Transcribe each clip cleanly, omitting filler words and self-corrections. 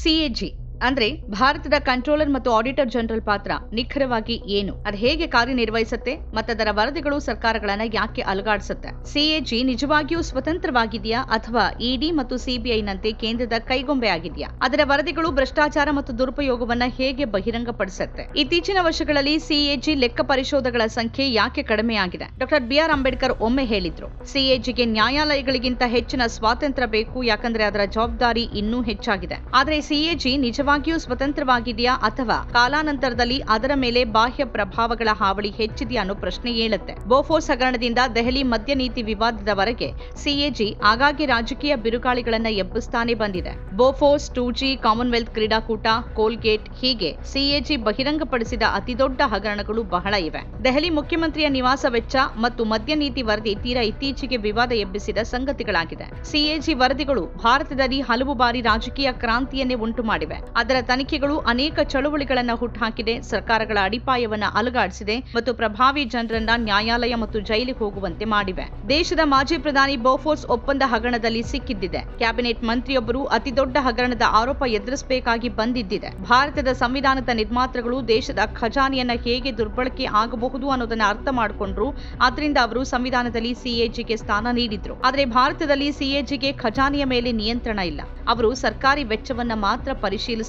CAG ಅಂದ್ರೆ ಭಾರತದ controller ಮತ್ತು ಆಡಿಟರ್ ಜನರಲ್ ಪಾತ್ರ ನಿಖರವಾಗಿ ಏನು, ಅದು ಹೇಗೆ ಕಾರ್ಯನಿರ್ವಹಿಸುತ್ತೆ ಮತ್ತದರ ವರದಿಗಳು ಸರ್ಕಾರಗಳನ್ನ ಯಾಕೆ ಅಲುಗಾಡಿಸುತ್ತೆ? ಸಿಎಜಿ ನಿಜವಾಗಿಯೂ ಸ್ವತಂತ್ರವಾಗಿದೆಯಾ ಅಥವಾ ಇಡಿ ಮತ್ತು ಸಿಬಿಐನಂತೆ ಕೇಂದ್ರದ ಕೈಗೊಂಬೆ ಆಗಿದೆಯಾ? ಅದರ ವರದಿಗಳು ಭ್ರಷ್ಟಾಚಾರ ಮತ್ತು ದುರುಪಯೋಗವನ್ನ ಹೇಗೆ ಬಹಿರಂಗಪಡಿಸುತ್ತೆ? ಇತ್ತೀಚಿನ ವರ್ಷಗಳಲ್ಲಿ ಸಿಎಜಿ ಲೆಕ್ಕ ಪರಿಶೋಧಗಳ ಸಂಖ್ಯೆ ಯಾಕೆ ಕಡಿಮೆಯಾಗಿದೆ? ಡಾಕ್ಟರ್ ಬಿಆರ್ ಅಂಬೇಡ್ಕರ್ ಒಮ್ಮೆ ಹೇಳಿದ್ರು, ಸಿಎಜಿಗೆ ನ್ಯಾಯಾಲಯಗಳಿಗಿಂತ ಹೆಚ್ಚಿನ ಸ್ವಾತಂತ್ರ್ಯ ಬೇಕು, ಯಾಕಂದ್ರೆ ಅದರ ಜವಾಬ್ದಾರಿ ಇನ್ನೂ ಹೆಚ್ಚಾಗಿದೆ. ಆದ್ರೆ ಸಿಎಜಿ ನಿಜವಾಗಿಯೂ ಸ್ವತಂತ್ರವಾಗಿದೆಯಾ ಅಥವಾ ಕಾಲಾನಂತರದಲ್ಲಿ ಅದರ ಮೇಲೆ ಬಾಹ್ಯ ಪ್ರಭಾವಗಳ ಹಾವಳಿ ಹೆಚ್ಚಿದೆಯಾ ಅನ್ನೋ ಪ್ರಶ್ನೆ ಏಳುತ್ತೆ. ಬೋಫೋರ್ಸ್ ಹಗರಣದಿಂದ ದೆಹಲಿ ಮದ್ಯ ನೀತಿ ವಿವಾದದವರೆಗೆ ಸಿಎಜಿ ಆಗಾಗ್ಗೆ ರಾಜಕೀಯ ಬಿರುಗಾಳಿಗಳನ್ನ ಎಬ್ಬಿಸ್ತಾನೆ ಬಂದಿದೆ. ಬೋಫೋರ್ಸ್, 2G, ಕಾಮನ್ವೆಲ್ತ್ ಕ್ರೀಡಾಕೂಟ, ಕೋಲ್ಗೇಟ್, ಹೀಗೆ ಸಿಎಜಿ ಬಹಿರಂಗಪಡಿಸಿದ ಅತಿದೊಡ್ಡ ಹಗರಣಗಳು ಬಹಳ ಇವೆ. ದೆಹಲಿ ಮುಖ್ಯಮಂತ್ರಿಯ ನಿವಾಸ ವೆಚ್ಚ ಮತ್ತು ಮದ್ಯ ನೀತಿ ವರದಿ ತೀರಾ ಇತ್ತೀಚೆಗೆ ವಿವಾದ ಎಬ್ಬಿಸಿದ ಸಂಗತಿಗಳಾಗಿದೆ. ಸಿಎಜಿ ವರದಿಗಳು ಭಾರತದಲ್ಲಿ ಹಲವು ಬಾರಿ ರಾಜಕೀಯ ಕ್ರಾಂತಿಯನ್ನೇ ಉಂಟು ಮಾಡಿವೆ. ಅದರ ತನಿಖೆಗಳು ಅನೇಕ ಚಳುವಳಿಗಳನ್ನು ಹುಟ್ಟುಹಾಕಿದೆ, ಸರ್ಕಾರಗಳ ಅಡಿಪಾಯವನ್ನ ಅಲುಗಾಡಿಸಿದೆ ಮತ್ತು ಪ್ರಭಾವಿ ಜನರನ್ನ ನ್ಯಾಯಾಲಯ ಮತ್ತು ಜೈಲಿಗೆ ಹೋಗುವಂತೆ ಮಾಡಿವೆ. ದೇಶದ ಮಾಜಿ ಪ್ರಧಾನಿ ಬೋಫೋರ್ಸ್ ಒಪ್ಪಂದ ಹಗರಣದಲ್ಲಿ ಸಿಕ್ಕಿದ್ದಿದೆ. ಕ್ಯಾಬಿನೆಟ್ ಮಂತ್ರಿಯೊಬ್ಬರು ಅತಿದೊಡ್ಡ ಹಗರಣದ ಆರೋಪ ಎದುರಿಸಬೇಕಾಗಿ ಬಂದಿದ್ದಿದೆ. ಭಾರತದ ಸಂವಿಧಾನದ ನಿರ್ಮಾತೃಗಳು ದೇಶದ ಖಜಾನೆಯನ್ನ ಹೇಗೆ ದುರ್ಬಳಕೆ ಆಗಬಹುದು ಅನ್ನೋದನ್ನ ಅರ್ಥ ಮಾಡಿಕೊಂಡ್ರು. ಆದ್ರಿಂದ ಅವರು ಸಂವಿಧಾನದಲ್ಲಿ ಸಿಎಜಿಗೆ ಸ್ಥಾನ ನೀಡಿದ್ರು. ಆದರೆ ಭಾರತದಲ್ಲಿ ಸಿಎಜಿಗೆ ಖಜಾನೆಯ ಮೇಲೆ ನಿಯಂತ್ರಣ ಇಲ್ಲ. ಅವರು ಸರ್ಕಾರಿ ವೆಚ್ಚವನ್ನ ಮಾತ್ರ ಪರಿಶೀಲಿಸುತ್ತಾರೆ.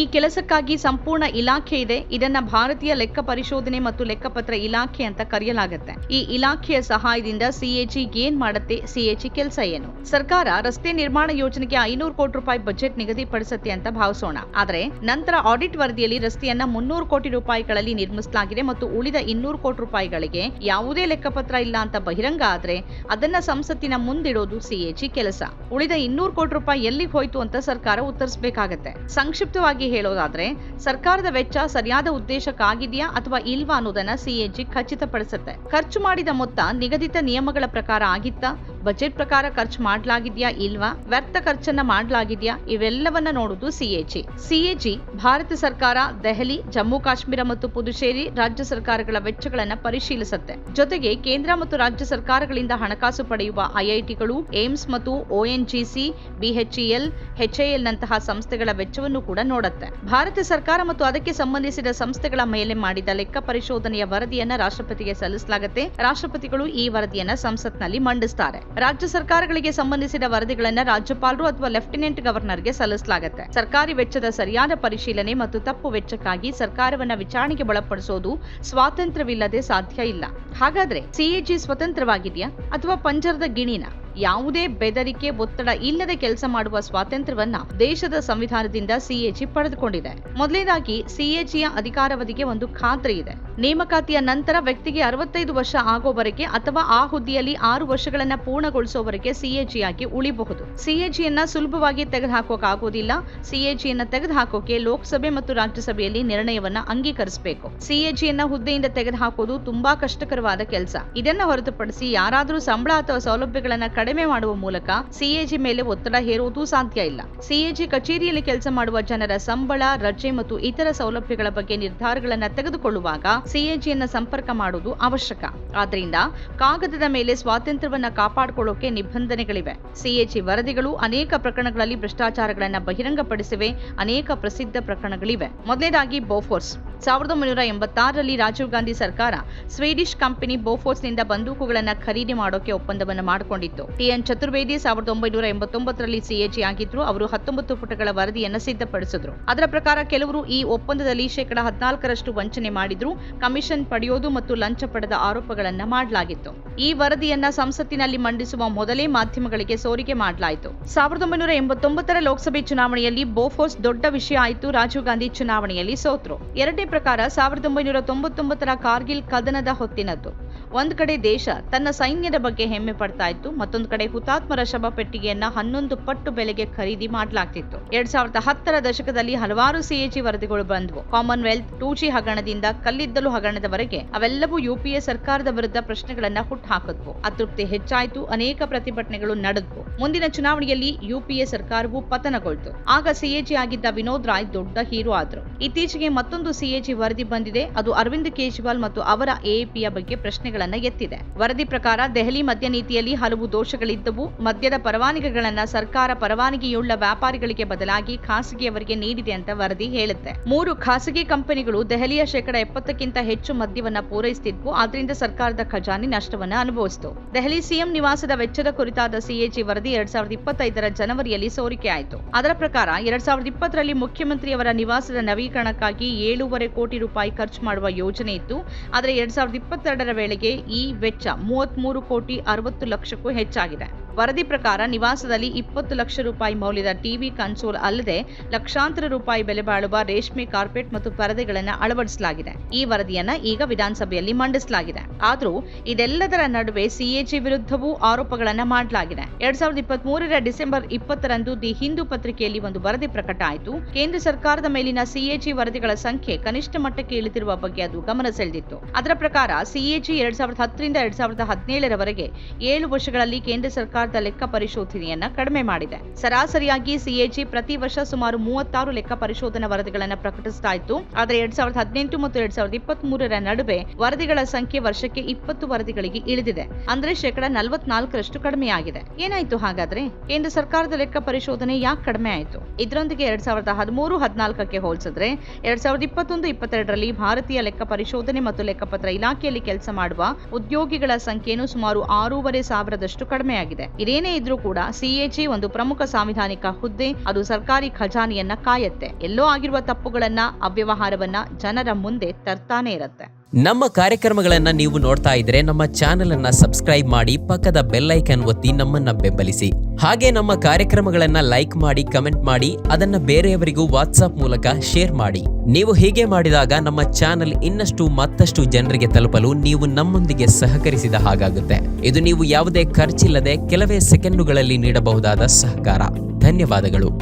ಈ ಕೆಲಸಕ್ಕಾಗಿ ಸಂಪೂರ್ಣ ಇಲಾಖೆ ಇದೆ. ಇದನ್ನ ಭಾರತೀಯ ಲೆಕ್ಕ ಪರಿಶೋಧನೆ ಮತ್ತು ಲೆಕ್ಕಪತ್ರ ಇಲಾಖೆ ಅಂತ ಕರೆಯಲಾಗುತ್ತೆ. ಈ ಇಲಾಖೆಯ ಸಹಾಯದಿಂದ ಸಿಎಜಿ ಏನ್ ಮಾಡುತ್ತೆ? ಸಿಎಜಿ ಕೆಲಸ ಏನು? ಸರ್ಕಾರ ರಸ್ತೆ ನಿರ್ಮಾಣ ಯೋಜನೆಗೆ 500 ಕೋಟಿ ರೂಪಾಯಿ ಬಜೆಟ್ ನಿಗದಿಪಡಿಸುತ್ತೆ ಅಂತ ಭಾವಿಸೋಣ. ಆದ್ರೆ ನಂತರ ಆಡಿಟ್ ವರದಿಯಲ್ಲಿ ರಸ್ತೆಯನ್ನ 300 ಕೋಟಿ ರೂಪಾಯಿಗಳಲ್ಲಿ ನಿರ್ಮಿಸಲಾಗಿದೆ ಮತ್ತು ಉಳಿದ 200 ಕೋಟಿ ರೂಪಾಯಿಗಳಿಗೆ ಯಾವುದೇ ಲೆಕ್ಕಪತ್ರ ಇಲ್ಲ ಅಂತ ಬಹಿರಂಗ ಆದ್ರೆ ಅದನ್ನ ಸಂಸತ್ತಿನ ಮುಂದಿಡೋದು ಸಿಎಜಿ ಕೆಲಸ. ಉಳಿದ 200 ಕೋಟಿ ರೂಪಾಯಿ ಎಲ್ಲಿಗೆ ಹೋಯ್ತು ಅಂತ ಸರ್ಕಾರ ಉತ್ತರಿಸಬೇಕಾಗತ್ತೆ. ಸಂಕ್ಷಿಪ್ತವಾಗಿ ಹೇಳೋದಾದ್ರೆ ಸರ್ಕಾರದ ವೆಚ್ಚ ಸರಿಯಾದ ಉದ್ದೇಶಕ್ಕಾಗಿದೆಯಾ ಅಥವಾ ಇಲ್ವಾ ಅನ್ನೋದನ್ನ ಸಿಎಜಿ ಖಚಿತಪಡಿಸುತ್ತೆ. ಖರ್ಚು ಮಾಡಿದ ಮೊತ್ತ ನಿಗದಿತ ನಿಯಮಗಳ ಪ್ರಕಾರ ಆಗಿತ್ತಾ, ಬಜೆಟ್ ಪ್ರಕಾರ ಖರ್ಚು ಮಾಡಲಾಗಿದ್ಯಾ ಇಲ್ವಾ, ವ್ಯರ್ಥ ಖರ್ಚನ್ನ ಮಾಡಲಾಗಿದ್ಯಾ, ಇವೆಲ್ಲವನ್ನ ನೋಡುವುದು ಸಿಎಜಿ. ಸಿಎಜಿ ಭಾರತ ಸರ್ಕಾರ, ದೆಹಲಿ, ಜಮ್ಮು ಕಾಶ್ಮೀರ ಮತ್ತು ಪುದುಚೇರಿ ರಾಜ್ಯ ಸರ್ಕಾರಗಳ ವೆಚ್ಚಗಳನ್ನ ಪರಿಶೀಲಿಸುತ್ತೆ. ಜೊತೆಗೆ ಕೇಂದ್ರ ಮತ್ತು ರಾಜ್ಯ ಸರ್ಕಾರಗಳಿಂದ ಹಣಕಾಸು ಪಡೆಯುವ ಐಐಟಿಗಳು, ಏಮ್ಸ್ ಮತ್ತು ONGC, BHEL, HAL ನಂತಹ ಸಂಸ್ಥೆಗಳ ವೆಚ್ಚವನ್ನು ಕೂಡ ನೋಡುತ್ತೆ. ಭಾರತ ಸರ್ಕಾರ ಮತ್ತು ಅದಕ್ಕೆ ಸಂಬಂಧಿಸಿದ ಸಂಸ್ಥೆಗಳ ಮೇಲೆ ಮಾಡಿದ ಲೆಕ್ಕ ಪರಿಶೋಧನೆಯ ವರದಿಯನ್ನ ರಾಷ್ಟ್ರಪತಿಗೆ ಸಲ್ಲಿಸಲಾಗುತ್ತೆ. ರಾಷ್ಟ್ರಪತಿಗಳು ಈ ವರದಿಯನ್ನ ಸಂಸತ್ನಲ್ಲಿ ಮಂಡಿಸುತ್ತಾರೆ. ರಾಜ್ಯ ಸರ್ಕಾರಗಳಿಗೆ ಸಂಬಂಧಿಸಿದ ವರದಿಗಳನ್ನ ರಾಜ್ಯಪಾಲರು ಅಥವಾ ಲೆಫ್ಟಿನೆಂಟ್ ಗವರ್ನರ್ಗೆ ಸಲ್ಲಿಸಲಾಗುತ್ತೆ. ಸರ್ಕಾರಿ ವೆಚ್ಚದ ಸರಿಯಾದ ಪರಿಶೀಲನೆ ಮತ್ತು ತಪ್ಪು ವೆಚ್ಚಕ್ಕಾಗಿ ಸರ್ಕಾರವನ್ನ ವಿಚಾರಣೆಗೆ ಒಳಪಡಿಸೋದು ಸ್ವಾತಂತ್ರ್ಯವಿಲ್ಲದೆ ಸಾಧ್ಯ ಇಲ್ಲ. ಹಾಗಾದ್ರೆ ಸಿಎಜಿ ಸ್ವತಂತ್ರವಾಗಿದೆಯಾ ಅಥವಾ ಪಂಜರದ ಗಿಣಿನ? ಯಾವುದೇ ಬೆದರಿಕೆ, ಒತ್ತಡ ಇಲ್ಲದೆ ಕೆಲಸ ಮಾಡುವ ಸ್ವಾತಂತ್ರ್ಯವನ್ನ ದೇಶದ ಸಂವಿಧಾನದಿಂದ ಸಿಎಜಿ ಪಡೆದುಕೊಂಡಿದೆ. ಮೊದಲನೇದಾಗಿ ಸಿಎಜಿಯ ಅಧಿಕಾರಾವಧಿಗೆ ಒಂದು ಖಾತ್ರಿ ಇದೆ. ನೇಮಕಾತಿಯ ನಂತರ ವ್ಯಕ್ತಿಗೆ 65 ವರ್ಷ ಆಗೋವರೆಗೆ ಅಥವಾ ಆ ಹುದ್ದೆಯಲ್ಲಿ 6 ವರ್ಷಗಳನ್ನ ಪೂರ್ಣಗೊಳಿಸುವವರೆಗೆ ಸಿಎಜಿಯಾಗಿ ಉಳಿಬಹುದು. ಸಿಎಜಿಯನ್ನ ಸುಲಭವಾಗಿ ತೆಗೆದುಹಾಕೋಕಾಗೋದಿಲ್ಲ. ಸಿಎಜಿಯನ್ನ ತೆಗೆದುಹಾಕೋಕೆ ಲೋಕಸಭೆ ಮತ್ತು ರಾಜ್ಯಸಭೆಯಲ್ಲಿ ನಿರ್ಣಯವನ್ನ ಅಂಗೀಕರಿಸಬೇಕು. ಸಿಎಜಿಯನ್ನ ಹುದ್ದೆಯಿಂದ ತೆಗೆದುಹಾಕೋದು ತುಂಬಾ ಕಷ್ಟಕರವಾದ ಕೆಲಸ. ಇದನ್ನ ಹೊರತುಪಡಿಸಿ ಯಾರಾದರೂ ಸಂಬಳ ಅಥವಾ ಸೌಲಭ್ಯಗಳನ್ನ ಕಡಿಮೆ ಮಾಡುವ ಮೂಲಕ ಸಿಎಜಿ ಮೇಲೆ ಒತ್ತಡ ಹೇರುವುದು ಸಾಧ್ಯ ಇಲ್ಲ. ಸಿಎಜಿ ಕಚೇರಿಯಲ್ಲಿ ಕೆಲಸ ಮಾಡುವ ಜನರ ಸಂಬಳ, ರಜೆ ಮತ್ತು ಇತರ ಸೌಲಭ್ಯಗಳ ಬಗ್ಗೆ ನಿರ್ಧಾರಗಳನ್ನು ತೆಗೆದುಕೊಳ್ಳುವಾಗ ಸಿಎಜಿಯನ್ನ ಸಂಪರ್ಕ ಮಾಡುವುದು ಅವಶ್ಯಕ. ಆದ್ರಿಂದ ಕಾಗದದ ಮೇಲೆ ಸ್ವಾತಂತ್ರ್ಯವನ್ನ ಕಾಪಾಡಿಕೊಳ್ಳೋಕೆ ನಿಬಂಧನೆಗಳಿವೆ. ಸಿಎಜಿ ವರದಿಗಳು ಅನೇಕ ಪ್ರಕರಣಗಳಲ್ಲಿ ಭ್ರಷ್ಟಾಚಾರಗಳನ್ನ ಬಹಿರಂಗಪಡಿಸಿವೆ. ಅನೇಕ ಪ್ರಸಿದ್ಧ ಪ್ರಕರಣಗಳಿವೆ. ಮೊದಲನೇದಾಗಿ ಬೋಫೋರ್ಸ್. 1986ರಲ್ಲಿ ರಾಜೀವ್ ಗಾಂಧಿ ಸರ್ಕಾರ ಸ್ವೀಡಿಷ್ ಕಂಪನಿ ಬೋಫೋರ್ಸ್ನಿಂದ ಬಂದೂಕುಗಳನ್ನ ಖರೀದಿ ಮಾಡೋಕೆ ಒಪ್ಪಂದವನ್ನು ಮಾಡಿಕೊಂಡಿತ್ತು. TN ಚತುರ್ವೇದಿ 1989ರಲ್ಲಿ ಸಿಎಜಿ ಆಗಿದ್ರು. ಅವರು 19 ಪುಟಗಳ ವರದಿಯನ್ನ ಸಿದ್ಧಪಡಿಸಿದ್ರು. ಅದರ ಪ್ರಕಾರ ಕೆಲವರು ಈ ಒಪ್ಪಂದದಲ್ಲಿ 14% ವಂಚನೆ ಮಾಡಿದ್ರು, ಕಮಿಷನ್ ಪಡೆಯೋದು ಮತ್ತು ಲಂಚ ಪಡೆದ ಆರೋಪಗಳನ್ನ ಮಾಡಲಾಗಿತ್ತು. ಈ ವರದಿಯನ್ನ ಸಂಸತ್ತಿನಲ್ಲಿ ಮಂಡಿಸುವ ಮೊದಲೇ ಮಾಧ್ಯಮಗಳಿಗೆ ಸೋರಿಕೆ ಮಾಡಲಾಯಿತು. 1989ರ ಲೋಕಸಭೆ ಚುನಾವಣೆಯಲ್ಲಿ ಬೋಫೋರ್ಸ್ ದೊಡ್ಡ ವಿಷಯ ಆಯಿತು. ರಾಜೀವ್ ಗಾಂಧಿ ಚುನಾವಣೆಯಲ್ಲಿ ಸೋತ್ರು. ಎರಡನೇ ಪ್ರಕಾರ 1999ರ ಕಾರ್ಗಿಲ್ ಕದನದ ಹೊತ್ತಿನದ್ದು. ಒಂದ್ ಕಡೆ ದೇಶ ತನ್ನ ಸೈನ್ಯದ ಬಗ್ಗೆ ಹೆಮ್ಮೆ ಪಡ್ತಾ ಇತ್ತು, ಮತ್ತೊಂದು ಕಡೆ ಹುತಾತ್ಮರ ಶವ ಪೆಟ್ಟಿಗೆಯನ್ನ 11 ಪಟ್ಟು ಬೆಲೆಗೆ ಖರೀದಿ ಮಾಡಲಾಗ್ತಿತ್ತು. 2010ರ ದಶಕದಲ್ಲಿ ಹಲವಾರು ಸಿಎಜಿ ವರದಿಗಳು ಬಂದವು. ಕಾಮನ್ವೆಲ್ತ್, 2G ಹಗರಣದಿಂದ ಕಲ್ಲಿದ್ದಲು ಹಗರಣದವರೆಗೆ ಅವೆಲ್ಲವೂ ಯುಪಿಎ ಸರ್ಕಾರದ ವಿರುದ್ಧ ಪ್ರಶ್ನೆಗಳನ್ನ ಹುಟ್ಟುಹಾಕಿದ್ವು. ಅತೃಪ್ತಿ ಹೆಚ್ಚಾಯಿತು. ಅನೇಕ ಪ್ರತಿಭಟನೆಗಳು ನಡೆದವು. ಮುಂದಿನ ಚುನಾವಣೆಯಲ್ಲಿ ಯುಪಿಎ ಸರ್ಕಾರವು ಪತನಗೊಳ್ತು. ಆಗ ಸಿಎಜಿ ಆಗಿದ್ದ ವಿನೋದ್ ರಾಯ್ ದೊಡ್ಡ ಹೀರೋ ಆದ್ರು. ಇತ್ತೀಚೆಗೆ ಮತ್ತೊಂದು ಸಿಎಜಿ ವರದಿ ಬಂದಿದೆ. ಅದು ಅರವಿಂದ್ ಕೇಜ್ರಿವಾಲ್ ಮತ್ತು ಅವರ ಎಎಪಿಯ ಬಗ್ಗೆ ಪ್ರಶ್ನೆ ಪ್ರಶ್ನೆಗಳನ್ನ ಎತ್ತಿದೆ. ವರದಿ ಪ್ರಕಾರ ದೆಹಲಿ ಮದ್ಯ ನೀತಿಯಲ್ಲಿ ಹಲವು ದೋಷಗಳಿದ್ದವು. ಮದ್ಯದ ಪರವಾನಗಿಗಳನ್ನ ಸರ್ಕಾರ ಪರವಾನಗಿಯುಳ್ಳ ವ್ಯಾಪಾರಿಗಳಿಗೆ ಬದಲಾಗಿ ಖಾಸಗಿಯವರಿಗೆ ನೀಡಿದೆ ಅಂತ ವರದಿ ಹೇಳುತ್ತೆ. 3 ಖಾಸಗಿ ಕಂಪನಿಗಳು ದೆಹಲಿಯ 70% ಹೆಚ್ಚು ಮದ್ಯವನ್ನ ಪೂರೈಸುತ್ತಿದ್ವು. ಆದ್ರಿಂದ ಸರ್ಕಾರದ ಖಜಾನೆ ನಷ್ಟವನ್ನ ಅನುಭವಿಸಿತು. ದೆಹಲಿ ಸಿಎಂ ನಿವಾಸದ ವೆಚ್ಚದ ಕುರಿತಾದ ಸಿಎಜಿ ವರದಿ 2025ರ ಜನವರಿಯಲ್ಲಿ ಸೋರಿಕೆಯಾಯಿತು. ಅದರ ಪ್ರಕಾರ 2020ರಲ್ಲಿ ಮುಖ್ಯಮಂತ್ರಿಯವರ ನಿವಾಸದ ನವೀಕರಣಕ್ಕಾಗಿ 7.5 ಕೋಟಿ ರೂಪಾಯಿ ಖರ್ಚು ಮಾಡುವ ಯೋಜನೆ ಇತ್ತು. ಆದರೆ 2022ರ ವೇಳೆಗೆ ಈ ವೆಚ್ಚ 33 ಕೋಟಿ 60 ಲಕ್ಷಕ್ಕೂ ಹೆಚ್ಚಾಗಿದೆ. ವರದಿ ಪ್ರಕಾರ ನಿವಾಸದಲ್ಲಿ 20 ಲಕ್ಷ ರೂಪಾಯಿ ಮೌಲ್ಯದ ಟಿವಿ ಕನ್ಸೋಲ್ ಅಲ್ಲದೆ ಲಕ್ಷಾಂತರ ರೂಪಾಯಿ ಬೆಲೆ ಬಾಳುವ ರೇಷ್ಮೆ ಕಾರ್ಪೆಟ್ ಮತ್ತು ಪರದೆಗಳನ್ನು ಅಳವಡಿಸಲಾಗಿದೆ. ಈ ವರದಿಯನ್ನ ಈಗ ವಿಧಾನಸಭೆಯಲ್ಲಿ ಮಂಡಿಸಲಾಗಿದೆ. ಆದರೂ ಇದೆಲ್ಲದರ ನಡುವೆ ಸಿಎಜಿ ವಿರುದ್ಧವೂ ಆರೋಪಗಳನ್ನು ಮಾಡಲಾಗಿದೆ. 2023ರ ಡಿಸೆಂಬರ್ 20ರಂದು ದಿ ಹಿಂದೂ ಪತ್ರಿಕೆಯಲ್ಲಿ ಒಂದು ವರದಿ ಪ್ರಕಟ ಆಯಿತು. ಕೇಂದ್ರ ಸರ್ಕಾರದ ಮೇಲಿನ ಸಿಎಜಿ ವರದಿಗಳ ಸಂಖ್ಯೆ ಕನಿಷ್ಠ ಮಟ್ಟಕ್ಕೆ ಇಳಿದಿರುವ ಬಗ್ಗೆ ಅದು ಗಮನ ಸೆಳೆದಿತ್ತು. ಅದರ ಪ್ರಕಾರ ಸಿಎಜಿ 2010ರಿಂದ 2017ರವರೆಗೆ 7 ವರ್ಷಗಳಲ್ಲಿ ಕೇಂದ್ರ ಸರ್ಕಾರದ ಲೆಕ್ಕ ಪರಿಶೋಧನೆಯನ್ನ ಕಡಿಮೆ ಮಾಡಿದೆ. ಸರಾಸರಿಯಾಗಿ ಸಿಎಜಿ ಪ್ರತಿ ವರ್ಷ ಸುಮಾರು 36 ಲೆಕ್ಕ ಪರಿಶೋಧನಾ ವರದಿಗಳನ್ನು ಪ್ರಕಟಿಸ್ತಾ ಇತ್ತು. ಆದರೆ 2018 ಮತ್ತು 2023ರ ನಡುವೆ ವರದಿಗಳ ಸಂಖ್ಯೆ ವರ್ಷಕ್ಕೆ 20 ವರದಿಗಳಿಗೆ ಇಳಿದಿದೆ. ಅಂದ್ರೆ 44% ಕಡಿಮೆಯಾಗಿದೆ. ಏನಾಯ್ತು ಹಾಗಾದ್ರೆ? ಕೇಂದ್ರ ಸರ್ಕಾರದ ಲೆಕ್ಕ ಪರಿಶೋಧನೆ ಯಾಕೆ ಕಡಿಮೆ ಆಯಿತು? ಇದರೊಂದಿಗೆ 2013-14ಕ್ಕೆ ಹೋಲಿಸಿದ್ರೆ 2021-22ರಲ್ಲಿ ಭಾರತೀಯ ಲೆಕ್ಕ ಪರಿಶೋಧನೆ ಮತ್ತು ಲೆಕ್ಕಪತ್ರ ಇಲಾಖೆಯಲ್ಲಿ ಕೆಲಸ ಮಾಡುವ ಉದ್ಯೋಗಿಗಳ ಸಂಖ್ಯೆಯನ್ನು ಸುಮಾರು 6,500 ಕಡಿಮೆಯಾಗಿದೆ. ಇದೇನೇ ಇದ್ರೂ ಕೂಡ ಸಿಎಜಿ ಒಂದು ಪ್ರಮುಖ ಸಾಂವಿಧಾನಿಕ ಹುದ್ದೆ. ಅದು ಸರ್ಕಾರಿ ಖಜಾನೆಯನ್ನ ಕಾಯತ್ತೆ. ಎಲ್ಲೋ ಆಗಿರುವ ತಪ್ಪುಗಳನ್ನ, ಅವ್ಯವಹಾರವನ್ನ ಜನರ ಮುಂದೆ ತರ್ತಾನೆ ಇರುತ್ತೆ. ನಮ್ಮ ಕಾರ್ಯಕ್ರಮಗಳನ್ನ ನೀವು ನೋಡ್ತಾ ಇದ್ರೆ ನಮ್ಮ ಚಾನೆಲ್ ಅನ್ನ ಸಬ್ಸ್ಕ್ರೈಬ್ ಮಾಡಿ, ಪಕ್ಕದ ಬೆಲ್ ಐಕಾನ್ ಒತ್ತಿ ನಮ್ಮನ್ನ ಬೆಂಬಲಿಸಿ. ಹಾಗೆ ನಮ್ಮ ಕಾರ್ಯಕ್ರಮಗಳನ್ನ ಲೈಕ್ ಮಾಡಿ, ಕಮೆಂಟ್ ಮಾಡಿ, ಅದನ್ನ ಬೇರೆಯವರಿಗೂ ವಾಟ್ಸ್ಆಪ್ ಮೂಲಕ ಶೇರ್ ಮಾಡಿ. ನೀವು ಹೀಗೆ ಮಾಡಿದಾಗ ನಮ್ಮ ಚಾನೆಲ್ ಇನ್ನಷ್ಟು ಮತ್ತಷ್ಟು ಜನರಿಗೆ ತಲುಪಲು ನೀವು ನಮ್ಮೊಂದಿಗೆ ಸಹಕರಿಸಿದ ಹಾಗಾಗುತ್ತೆ. ಇದು ನೀವು ಯಾವುದೇ ಖರ್ಚಿಲ್ಲದೆ ಕೆಲವೇ ಸೆಕೆಂಡುಗಳಲ್ಲಿ ನೀಡಬಹುದಾದ ಸಹಕಾರ. ಧನ್ಯವಾದಗಳು.